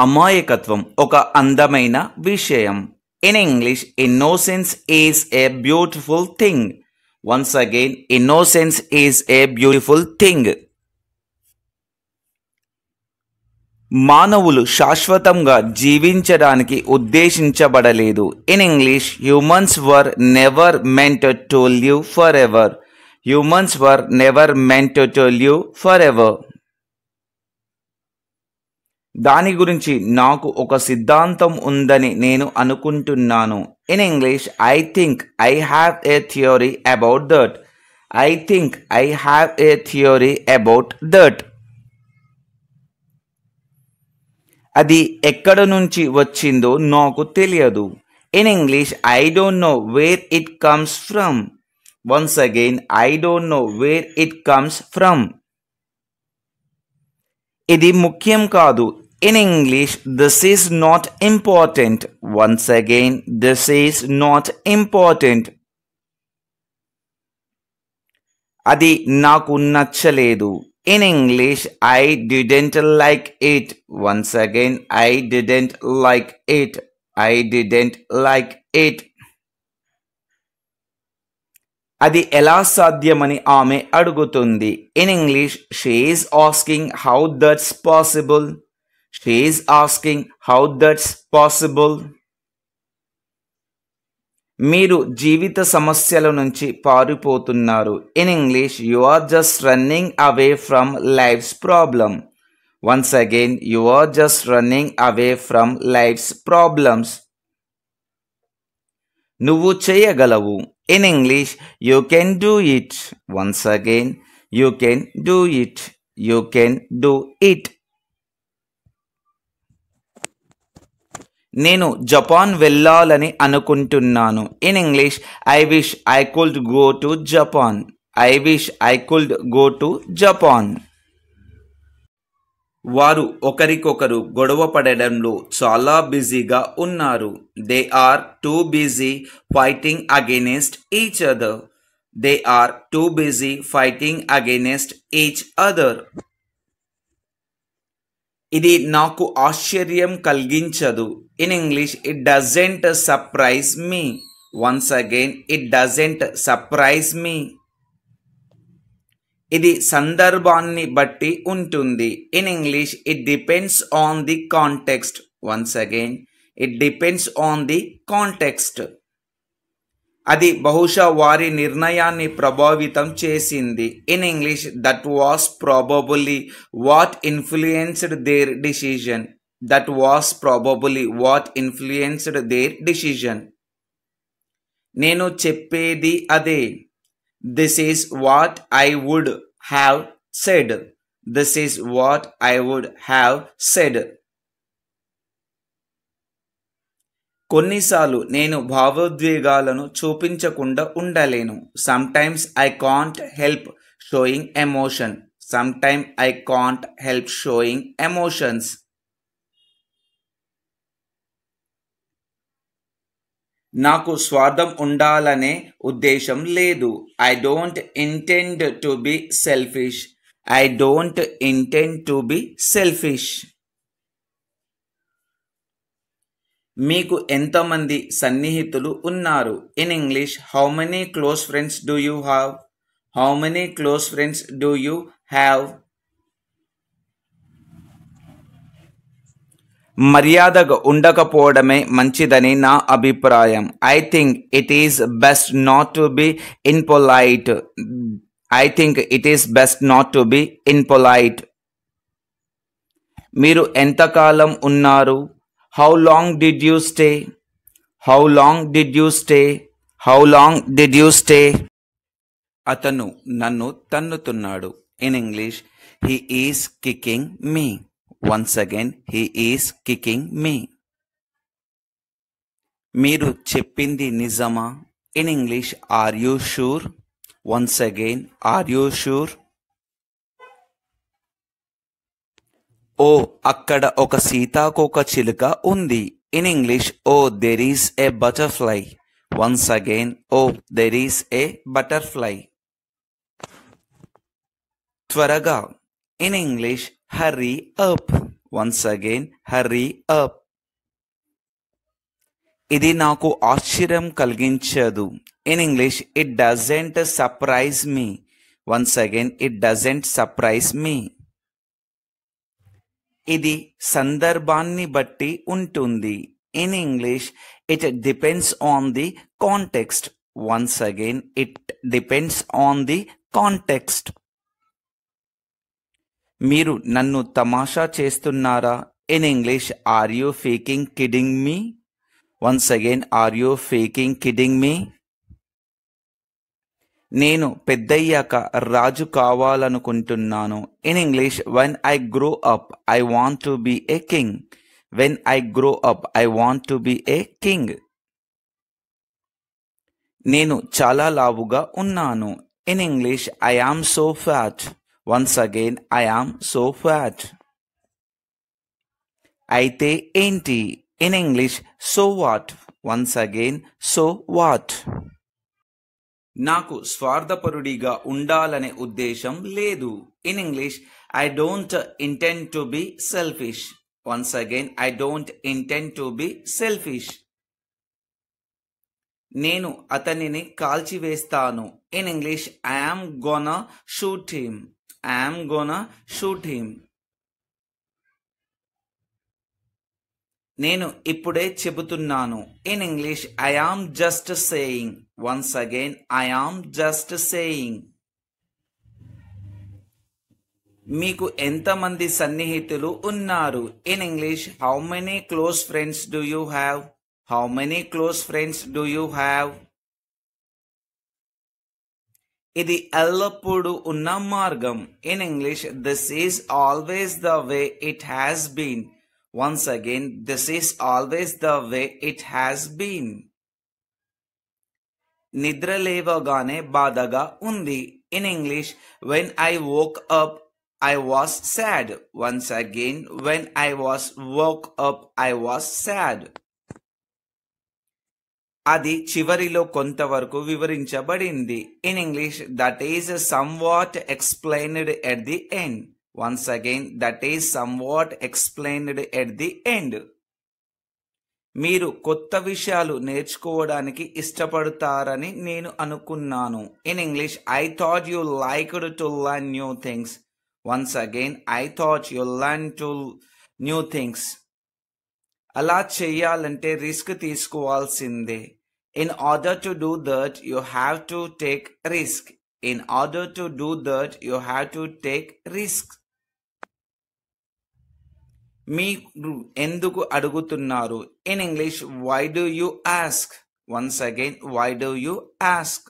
అమాయకత్వం ఒక అందమైన విషయం. In English, innocence is a beautiful thing. Once again, innocence is a beautiful thing. మానవులు శాశ్వతంగా జీవించడానికి ఉద్దేశించబడలేదు. In English, humans were never meant to live forever. Humans were never meant to live forever. దాని గురించి నాకు ఒక సిద్ధాంతం ఉందని నేను అనుకుంటున్నాను. In English, I think I have a theory about that. I think I have a theory about that. అది ఎక్కడ నుంచి వచ్చిందో నాకు తెలియదు. In English, I don't know where it comes from. Once again, I don't know where it comes from. ఇది ముఖ్యం కాదు. In English, this is not important. Once again, this is not important. అది నాకు నచ్చలేదు. In English, I didn't like it. Once again, I didn't like it. I didn't like it. అది ఎలా సాధ్యమని ఆమె అడుగుతుంది. In English, she is asking how that's possible. She is asking how that's possible. మీరు జీవిత సమస్యల నుంచి పారిపోతున్నారు. In English, you are just running away from life's problem. Once again, you are just running away from life's problems. నువ్వు చేయగలవు. In English, you can do it. Once again, you can do it. You can do it. నేను Japan వెళ్ళాలని అనుకుంటున్నాను. In English, I wish I could go to Japan. I wish I could go to Japan. వారు ఒకరికొకరు గొడవ పడడంలో చాలా బిజీగా ఉన్నారు. They are too busy fighting against each other. They are too busy fighting against each other. ఇది నాకు ఆశ్చర్యం కలిగించదు. In English, it doesn't surprise me. Once again, it doesn't surprise me. ఇది సందర్భాన్ని బట్టి ఉంటుంది. In English, it depends on the context. Once again, it depends on the context. అది బహుశా వారి నిర్ణయాన్ని ప్రభావితం చేసింది. In English, that was probably what influenced their decision. That was probably what influenced their decision. నేను చెప్పేది అదే. This is what I would have said. This is what I would have said. కొన్నిసార్లు నేను భావోద్వేగాలను చూపించకుండా ఉండలేను. Sometimes I can't help showing emotion. Sometimes I can't help showing emotions. నాకు స్వార్థం ఉండాలనే ఉద్దేశం లేదు. I don't intend to be selfish. I don't intend to be selfish. మీకు ఎంతమంది సన్నిహితులు ఉన్నారు? In English, how many close friends do you have? How many close friends do you have? మర్యాదగా ఉండకపోవడమే మంచిదని నా అభిప్రాయం. I think it is best not to be impolite. I think it is best not to be impolite. మీరు ఎంతకాలం ఉన్నారు? How long did you stay? How long did you stay? How long did you stay? అతను నన్ను తన్నుతున్నాడు. In English, he is kicking me. Once again, he is kicking me. మీరు చెప్పింది నిజమా? In English, are you sure? Once again, are you sure? ఓ అక్కడ ఒక సీతాకోక చిలుక ఉంది. In English, oh there is a butterfly. Once again, oh there is a butterfly. త్వరగా. In English, hurry up. Once again, hurry up. ఇది నాకు ఆశ్చర్యం కలిగించదు. In English, it doesn't surprise me. Once again, it doesn't surprise me. ఇది సందర్భాన్ని బట్టి ఉంటుంది. In English, it depends on the context. Once again, it depends on the context. మీరు నన్ను తమాషా చేస్తున్నారా? In English, are you faking kidding me? Once again, are you faking kidding me? నేను పెద్దయ్యాక రాజు కావాలనుకుంటున్నాను. In English, when I grow up, I want to be a king. When I grow up, I want to be a king. నేను చాలా లావుగా ఉన్నాను. In English, I am so fat. Once again, I am so fat. అయితే ఏంటి? In English, so what? Once again, so what? నాకు స్వార్థపరుడిగా ఉండాలనే ఉద్దేశం లేదు. In English, I don't intend to be selfish. Once again, I don't intend to be selfish. నేను అతనిని కాల్చివేస్తాను. In English, I am gonna shoot him. I am gonna shoot him. నేను ఇప్పుడే చెబుతున్నాను. In English, I am just saying. Once again, I am just saying. మీకు ఎంతమంది సన్నిహితులు ఉన్నారు? In English, how many close friends do you have? How many close friends do you have? ఇది ఎల్లప్పుడూ ఉన్న మార్గం. In English, this is always the way it has been. Once again, this is always the way it has been. నిద్ర లేవగానే బాధగా ఉంది. In English, when I woke up, I was sad. Once again, when I woke up, I was sad. అది చివరిలో కొంతవరకు వివరించబడింది. In English, that is somewhat explained at the end. Once again, that is somewhat explained at the end. మీరు కొత్త విషయాలు నేర్చుకోవడానికి ఇష్టపడతారని నేను అనుకున్నాను. In English, I thought you liked to learn new things. Once again, I thought you learned to new things. అలా చేయాలంటే risk తీసుకోవాల్సిందే. In order to do that, you have to take risk. In order to do that, you have to take risk. మీరు ఎందుకు అడుగుతున్నారు? In English, why do you ask? Once again, why do you ask?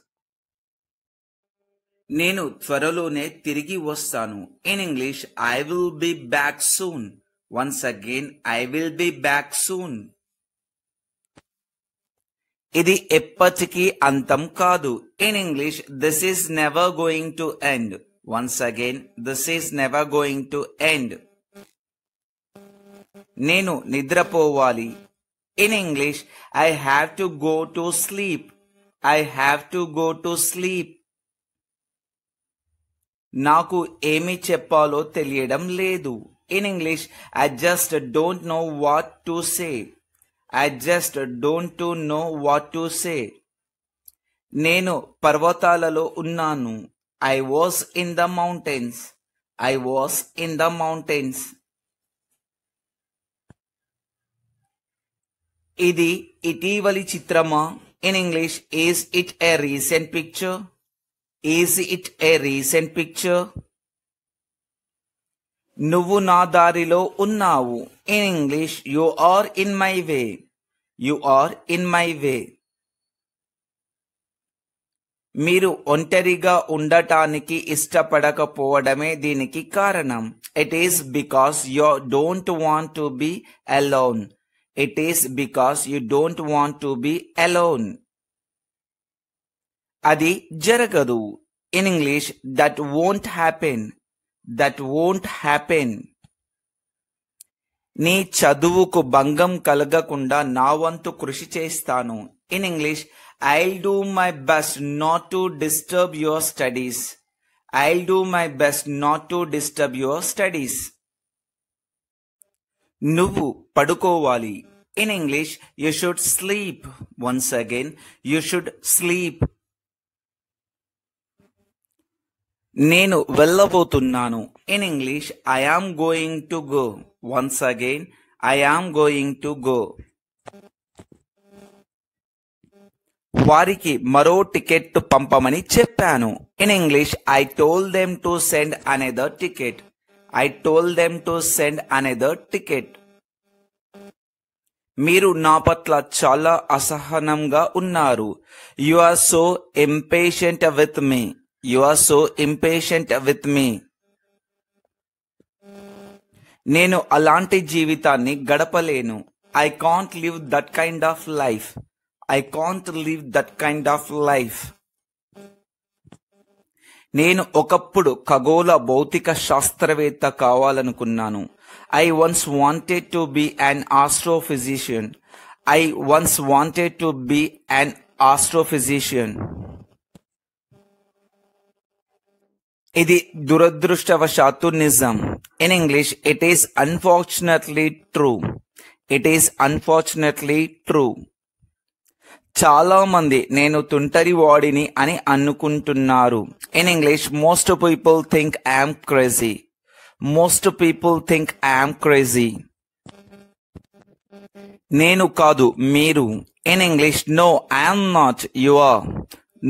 నేను త్వరలోనే తిరిగి వస్తాను. In English, I will be back soon. Once again, I will be back soon. ఇది ఎప్పటికీ అంతం కాదు. In English, this is never going to end. Once again, this is never going to end. నేను నిద్రపోవాలి. In English, I have to go to sleep. I have to go to sleep. నాకు ఏమి చెప్పాలో తెలియడం లేదు. In English, I just don't know what to say. I just don't know what to say. నేను పర్వతాలలో ఉన్నాను. I was in the mountains. I was in the mountains. ఇది ఇటీవలి చిత్రమా? In English, is it a recent picture? Is it a recent picture? నువ్వు నా దారిలో ఉన్నావు. In English, you are in my way. You are in my way. మీరు ఒంటరిగా ఉండటానికి ఇష్టపడకపోవడమే దీనికి కారణం. It is because you don't want to be alone. It is because you don't want to be alone. అది జరగదు. In English, that won't happen. That won't happen. నీ చదువుకు భంగం కలగకుండా నా వంతు కృషి చేస్తాను. In English, I'll do my best not to disturb your studies. I'll do my best not to disturb your studies. నువ్వు పడుకోవాలి. In English, you should sleep. Once again, you should sleep. నేను వెళ్ళబోతున్నాను. In English, I am going to go. Once again, I am going to go. వారికి మరో ticket పంపమని చెప్పాను. In English, I told them to send another ticket. I told them to send another ticket. మీరు నా పట్ల చాలా అసహనంగా ఉన్నారు. You are so impatient with me. You are so impatient with me. నేను అలాంటి జీవితాన్ని గడపలేను. I can't live that kind of life. I can't live that kind of life. నేను ఒకప్పుడు ఖగోళ భౌతిక శాస్త్రవేత్త కావాలనుకున్నాను. I once wanted to be an astrophysician. I once wanted to be an astrophysician. ఇది దురదృష్టవశాత్తు నిజం. In English, it is unfortunately true. It is unfortunately true. చాలా మంది నేను తుంటరివాడిని అని అనుకుంటున్నారు. In English, most people think I am crazy. Most people think I am crazy. నేను కాదు, మీరు. In English, no, I am not, you are.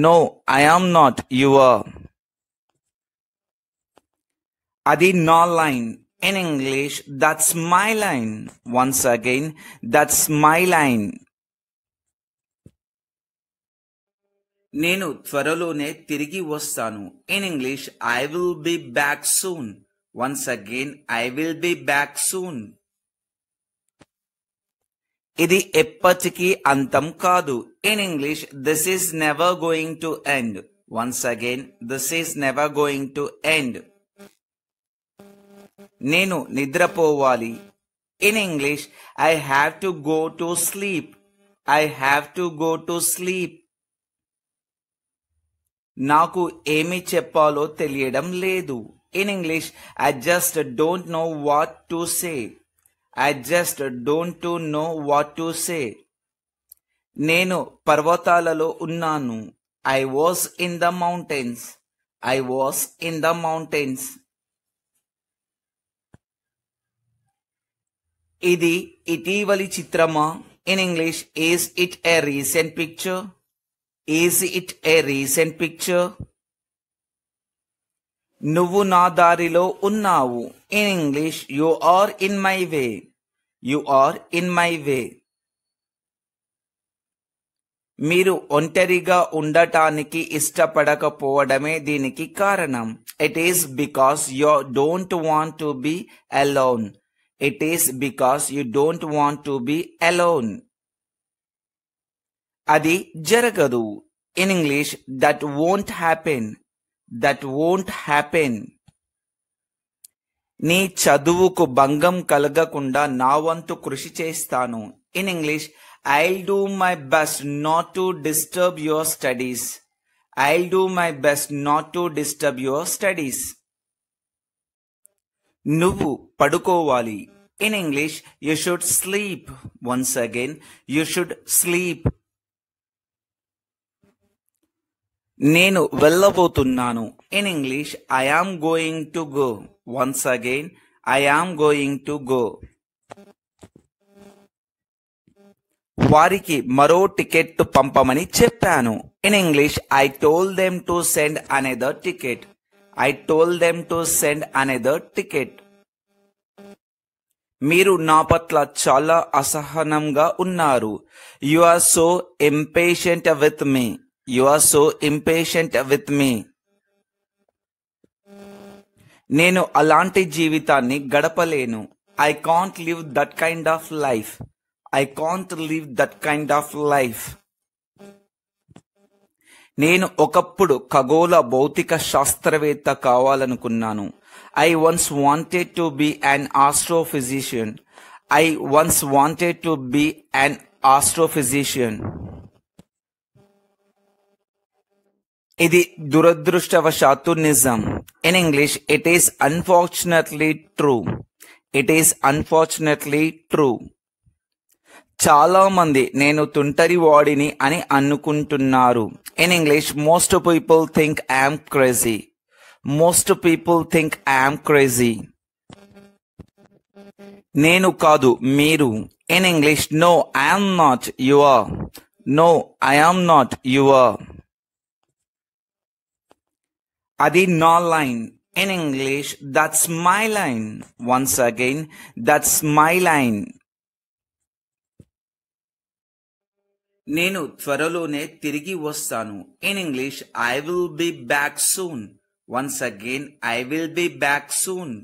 No, I am not, you are. అది నా line. In English, that's my line. Once again, that's my line. నేను త్వరలోనే తిరిగి వస్తాను. In English, I will be back soon. Once again, I will be back soon. ఇది ఎప్పటికీ అంతం కాదు. In English, this is never going to end. Once again, this is never going to end. నేను నిద్రపోవాలి. In English, I have to go to sleep. I have to go to sleep. నాకు ఏమి చెప్పాలో తెలియడం లేదు. In English, I just don't know what to say. I just don't know what to say. నేను పర్వతాలలో ఉన్నాను. I was in the mountains. I was in the mountains. ఇది ఇటీవలి చిత్రమా? In English, is it a recent picture? Is it a recent picture? నువ్వు నా దారిలో ఉన్నావు. In English, you are in my way. You are in my way. మీరు ఒంటరిగా ఉండటానికి ఇష్టపడకపోవడమే దీనికి కారణం. It is because you don't want to be alone. It is because you don't want to be alone. అది జరగదు. In English, that won't happen. That won't happen. నీ చదువుకు భంగం కలగకుండా నా వంతు కృషి చేస్తాను. In English, I'll do my best not to disturb your studies. I'll do my best not to disturb your studies. నువ్వు పడుకోవాలి. In English, you should sleep. Once again, you should sleep. నేను వెళ్ళబోతున్నాను. In English, I am going to go. Once again, I am going to go. వారికి మరో ticket పంపమని చెప్పాను. In English, I told them to send another ticket. I told them to send another ticket. మీరు నా పట్ల చాలా అసహనంగా ఉన్నారు. You are so impatient with me. You are so impatient with me. నేను అలాంటి జీవితాన్ని గడపలేను. I can't live that kind of life. I can't live that kind of life. నేను ఒకప్పుడు ఖగోళ భౌతిక శాస్త్రవేత్త కావాలనుకున్నాను. I once wanted to be an astrophysician. I once wanted to be an astrophysician. ఇది దురదృష్టవశాత్తు నిజం. In English, it is unfortunately true. It is unfortunately true. చాలా మంది నేను తుంటరి వాడిని అని అనుకుంటున్నారు. In English most people think I'm crazy. Most people think I'm crazy. నేను కాదు మీరు. In English no I'm not, you are. No I'm not, you are. అది నా line. In English that's my line. Once again, that's my line. నేను త్వరలోనే తిరిగి వస్తాను. In English I will be back soon. Once again, I will be back soon.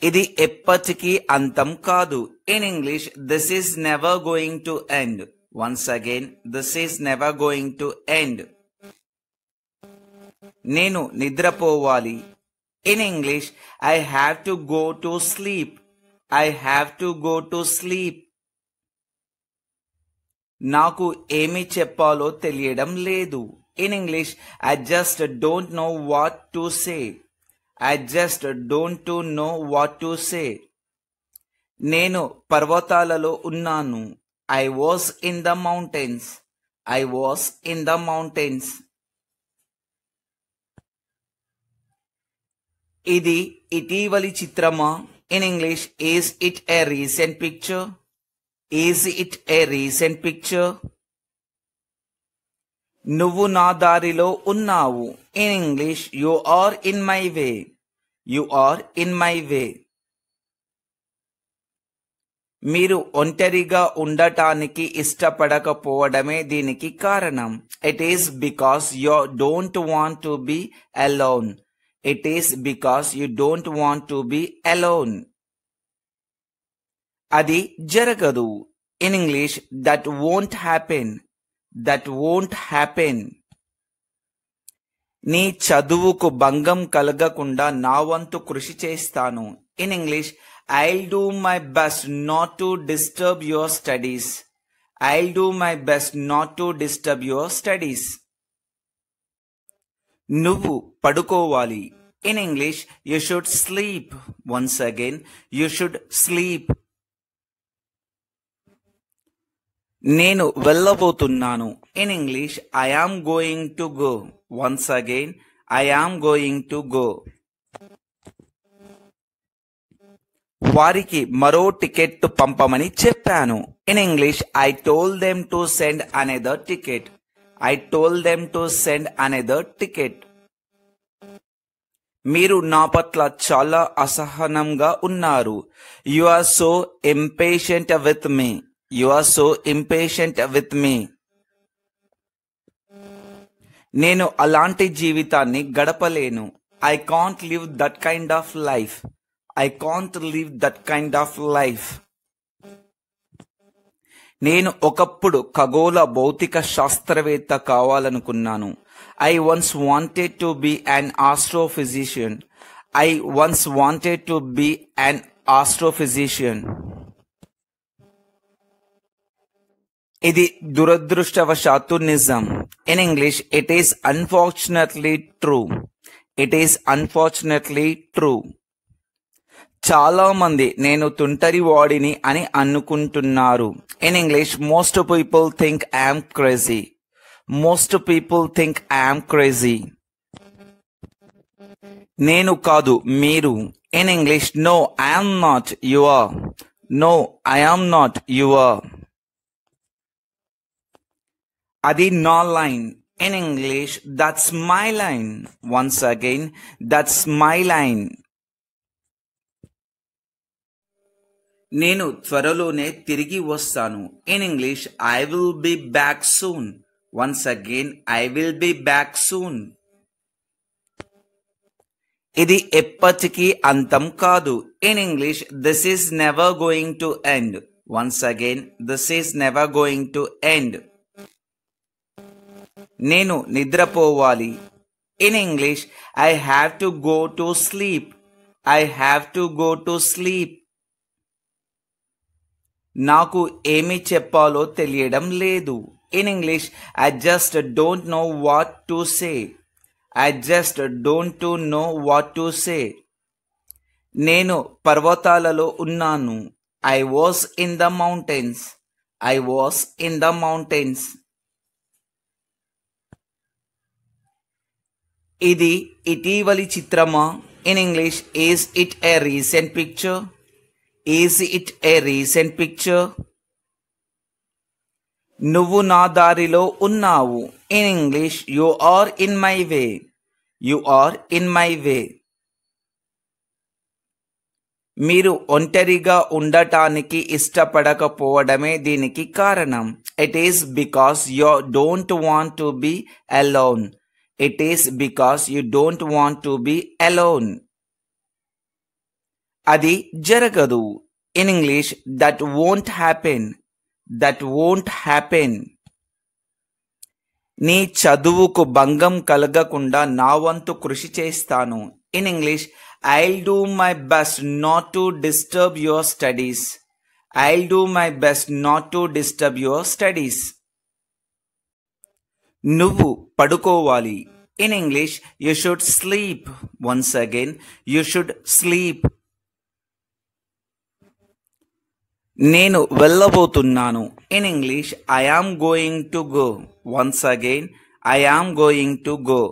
ఇది ఎప్పటికీ అంతం కాదు. In English this is never going to end. Once again, this is never going to end. నేను నిద్రపోవాలి. In English I have to go to sleep. I have to go to sleep. నాకు ఏమి చెప్పాలో తెలియడం లేదు. In English I just don't know what to say. I just don't know what to say. నేను పర్వతాలలో ఉన్నాను. I was in the mountains. I was in the mountains. ఇది ఇటీవలి చిత్రమా? In English is it a recent picture? Is it a recent picture? నువ్వు నా దారిలో ఉన్నావు. In English you are in my way. You are in my way. మీరు ఒంటరిగా ఉండటానికి ఇష్టపడకపోవడమే దీనికి కారణం. It is because you don't want to be alone. It is because you don't want to be alone. అది జరగదు. In English that won't happen. That won't happen. నీ చదువుకు భంగం కలగకుండా నా వంతు కృషి చేస్తాను. In English I'll do my best not to disturb your studies. I'll do my best not to disturb your studies. నువ్వు పడుకోవాలి. In English you should sleep. Once again, you should sleep. నేను వెళ్ళబోతున్నాను. In English I am going to go. Once again, I am going to go. వారికి మరో ticket పంపమని చెప్పాను. In English I told them to send another ticket. I told them to send another ticket. మీరు నా పట్ల చాలా అసహనంగా ఉన్నారు. You are so impatient with me. You are so impatient with me. నేను అలాంటి జీవితాన్ని గడపలేను. I can't live that kind of life. I can't live that kind of life. నేను ఒకప్పుడు ఖగోళ భౌతిక శాస్త్రవేత్త కావాలనుకున్నాను. I once wanted to be an astrophysician. I once wanted to be an astrophysician. ఇది దురదృష్టవశాత్తు నిజం. In English it is unfortunately true. It is unfortunately true. చాలా మంది నేను తుంటరి వాడిని అని అనుకుంటున్నారు. In English most people think I'm crazy. Most people think I'm crazy. నేను కాదు మీరు. In English no I'm not, you are. No I'm not, you are. అది నా line. In English that's my line. Once again, that's my line. నేను త్వరలోనే తిరిగి వస్తాను. In English I will be back soon. Once again, I will be back soon. ఇది ఎప్పటికీ అంతం కాదు. In English this is never going to end. Once again, this is never going to end. నేను నిద్రపోవాలి. In English I have to go to sleep. I have to go to sleep. నాకు ఏమి చెప్పాలో తెలియడం లేదు. In English I just don't know what to say. I just don't know what to say. నేను పర్వతాలలో ఉన్నాను. I was in the mountains. I was in the mountains. ఇది ఇటీవలి చిత్రమా? In English, is it a recent picture? Is it a recent picture? నువ్వు నా దారిలో ఉన్నావు. In English, you are in my way. You are in my way. మీరు ఒంటరిగా ఉండటానికి ఇష్టపడకపోవడమే దీనికి కారణం. It is because you don't want to be alone. It is because you don't want to be alone. అది జరగదు. In English, that won't happen. That won't happen. నీ చదువుకు భంగం కలగకుండా నా వంతు కృషి చేస్తాను. In English, I'll do my best not to disturb your studies. I'll do my best not to disturb your studies. నువ్వు పడుకోవాలి. In English, you should sleep. Once again, you should sleep. నేను వెళ్ళబోతున్నాను. In English, I am going to go. Once again, I am going to go.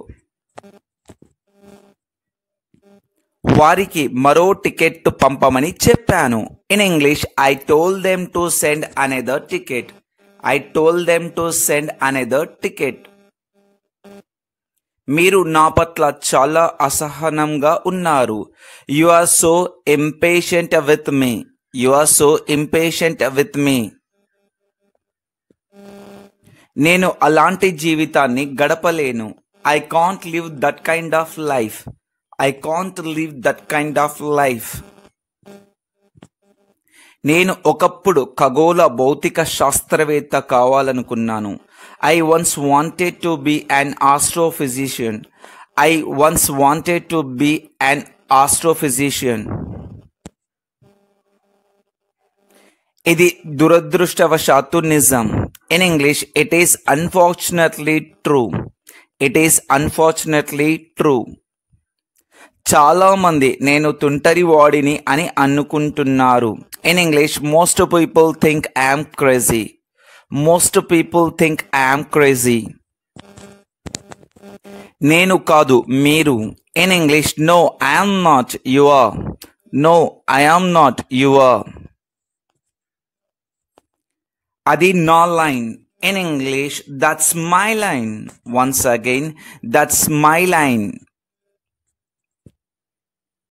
వారికి మరో ticket పంపమని చెప్పాను. In English, I told them to send another ticket. I told them to send another ticket. మీరు నా పట్ల చాలా అసహనంగా ఉన్నారు. You are so impatient with me. You are so impatient with me. నేను అలాంటి జీవితాన్ని గడపలేను. I can't live that kind of life. I can't live that kind of life. నేను ఒకప్పుడు ఖగోళ భౌతిక శాస్త్రవేత్త కావాలనుకున్నాను. I once wanted to be an astrophysician. I once wanted to be an astrophysician. ఇది దురదృష్టవశాత్తు నిజం. In English, it is unfortunately true. It is unfortunately true. చాలా మంది నేను తుంటరి వాడిని అని అనుకుంటున్నారు. In English, most people think I am crazy. Most people think I am crazy. నేను కాదు, మీరు. In English, no, I am not, you are. No, I am not, you are. అది నా line. In English, that's my line. Once again, that's my line.